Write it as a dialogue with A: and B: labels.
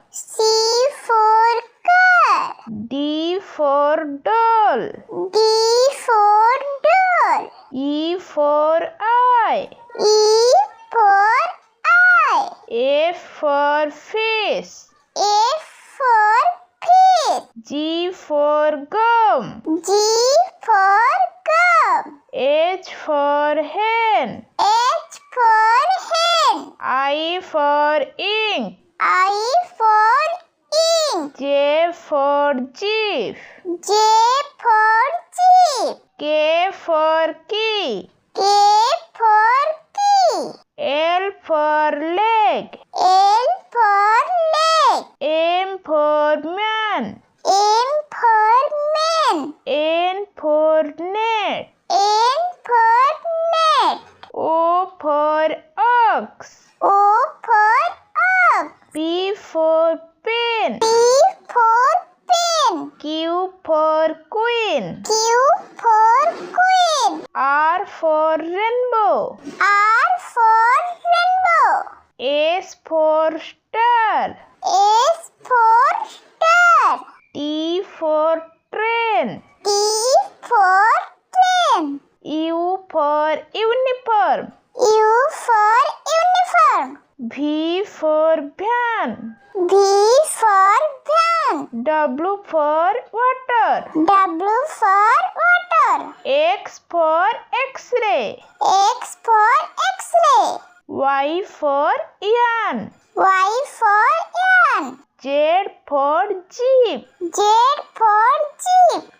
A: C for car.
B: D for doll.
A: D for doll.
B: E for eye.
A: E for eye.
B: F for fish.
A: F for fish.
B: G for gum.
A: G for gum.
B: H for hen.
A: H for hen.
B: I for ink.
A: I for ink.
B: J for jeep.
A: J for jeep.
B: K for key.
A: K for key.
B: L for leg.
A: L for leg.
B: M for man.
A: M for man.
B: N for net.
A: N for net.
B: O for ox.
A: O for ox.
B: P for pen.
A: P for pen.
B: Q for queen.
A: Q for queen.
B: R for rainbow.
A: R for rainbow.
B: S for star.
A: S for star.
B: T for train.
A: T for train.
B: U for uniform.
A: U for uniform.
B: V for van.
A: V for van.
B: W for water.
A: W for water.
B: X for X-ray.
A: X for X-ray.
B: Y for yarn.
A: Y for yarn.
B: Z for jeep.
A: Z for jeep.